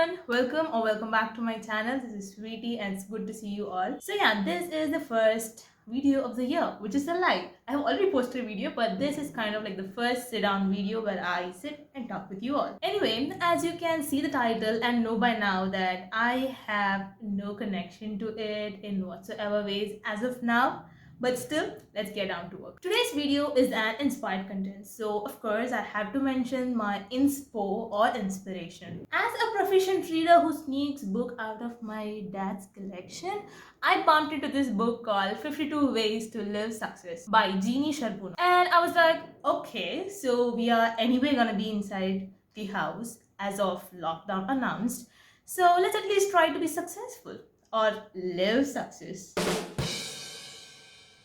everyone, welcome back to my channel. This is Sweety and it's good to see you all. So yeah, this is the first video of the year, which is a lie. I have already posted a video, but this is kind of like the first sit down video where I sit and talk with you all. Anyway, as you can see the title and know by now that I have no connection to it in whatsoever ways as of now. But still, let's get down to work. Today's video is an inspired content. So, of course, I have to mention my inspo or inspiration. As a proficient reader who sneaks book out of my dad's collection, I bumped into this book called 52 Ways to Live Success by Jeannie Sharpuno. And I was like, okay, so we are anyway gonna be inside the house as of lockdown announced. So let's at least try to be successful or live success.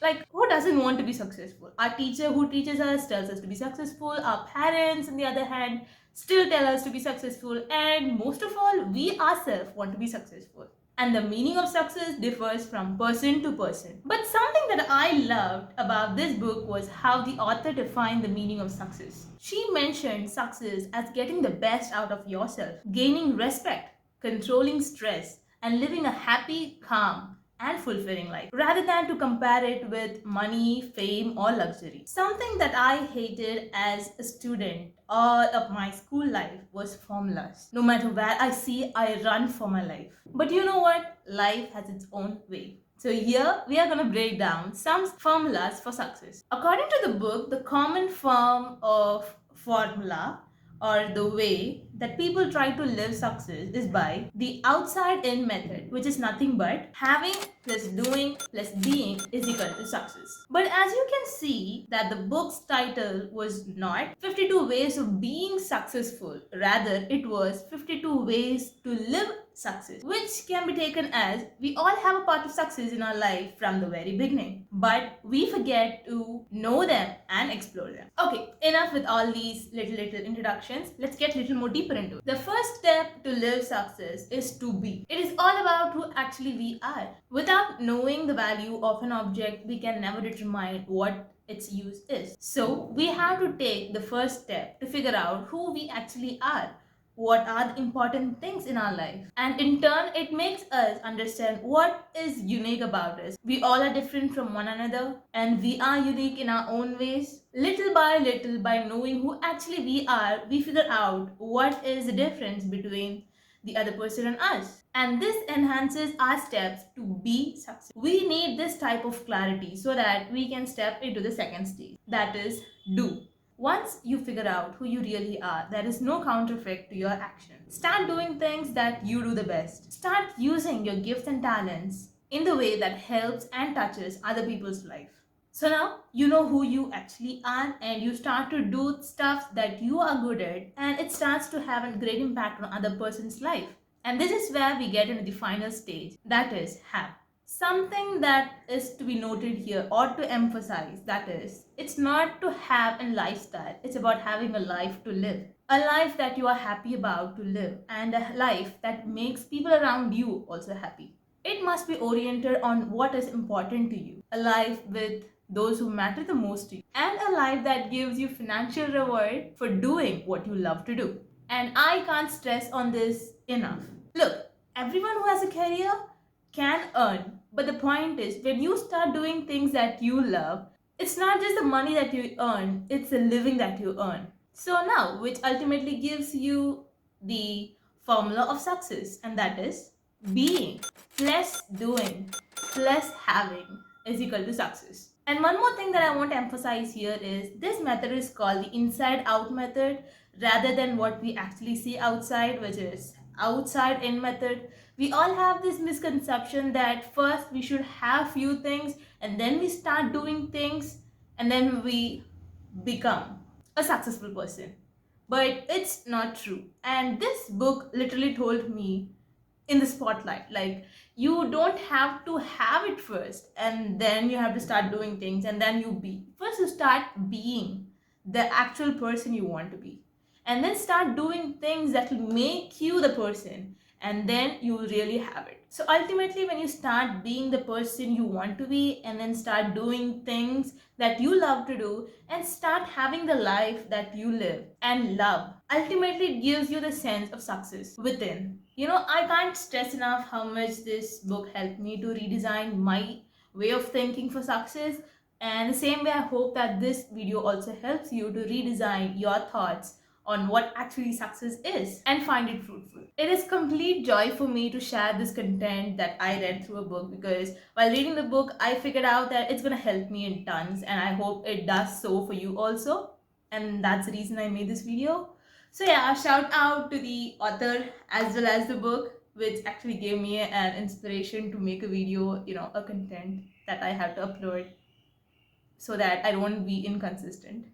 Like, who doesn't want to be successful? Our teacher who teaches us tells us to be successful. Our parents, on the other hand, still tell us to be successful. And most of all, we ourselves want to be successful. And the meaning of success differs from person to person. But something that I loved about this book was how the author defined the meaning of success. She mentioned success as getting the best out of yourself, gaining respect, controlling stress, and living a happy, calm, and fulfilling life, rather than to compare it with money, fame, or luxury. Something that I hated as a student all of my school life was formulas. No matter where I see, I run for my life. But you know what? Life has its own way. So here we are going to break down some formulas for success. According to the book, the common form of formula or the way that people try to live success is by the outside in method, which is nothing but having plus doing plus being is equal to success. But as you can see that the book's title was not 52 ways of being successful, rather it was 52 ways to live success, which can be taken as we all have a part of success in our life from the very beginning, but we forget to know them and explore them. Okay, enough with all these little introductions. Let's get a little more deeper into it. The first step to live success is to be. It is all about who actually we are. Without knowing the value of an object, we can never determine what its use is. So we have to take the first step to figure out who we actually are. What are the important things in our life? And in turn, it makes us understand what is unique about us. We all are different from one another and we are unique in our own ways. Little, by knowing who actually we are, we figure out what is the difference between the other person and us. And this enhances our steps to be successful. We need this type of clarity so that we can step into the second stage, that is, do. Once you figure out who you really are, there is no counterfeit to your action. Start doing things that you do the best. Start using your gifts and talents in the way that helps and touches other people's life. So now you know who you actually are and you start to do stuff that you are good at and it starts to have a great impact on other person's life. And this is where we get into the final stage, that is have. Something that is to be noted here or to emphasize, that is, it's not to have a lifestyle, it's about having a life to live. A life that you are happy about to live and a life that makes people around you also happy. It must be oriented on what is important to you. A life with those who matter the most to you. And a life that gives you financial reward for doing what you love to do. And I can't stress on this enough. Look, everyone who has a career can earn. But the point is, when you start doing things that you love, it's not just the money that you earn, it's the living that you earn. So now, which ultimately gives you the formula of success, and that is being plus doing plus having is equal to success. And one more thing that I want to emphasize here is this method is called the inside out method rather than what we actually see outside, which is outside in method. We all have this misconception that first we should have few things and then we start doing things and then we become a successful person. But it's not true. And this book literally told me in the spotlight, like, you don't have to have it first and then you have to start doing things and then you be. First you start being the actual person you want to be. And then start doing things that will make you the person and then you really have it. So ultimately, when you start being the person you want to be and then start doing things that you love to do and start having the life that you live and love, ultimately it gives you the sense of success within. I can't stress enough how much this book helped me to redesign my way of thinking for success. And the same way, I hope that this video also helps you to redesign your thoughts on what actually success is and find it fruitful. It is complete joy for me to share this content that I read through a book, because while reading the book, I figured out that it's going to help me in tons, and I hope it does so for you also. And that's the reason I made this video. So yeah, shout out to the author as well as the book, which actually gave me an inspiration to make a video, a content that I have to upload so that I don't be inconsistent.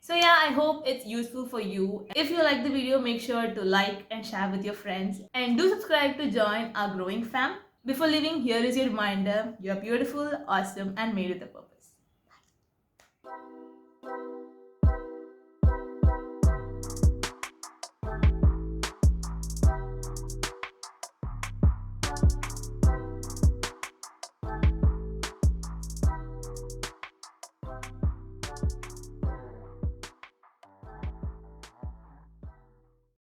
So yeah, I hope it's useful for you. If you like the video, make sure to like and share with your friends. And do subscribe to join our growing fam. Before leaving, here is your reminder: you're beautiful, awesome, and made with a purpose.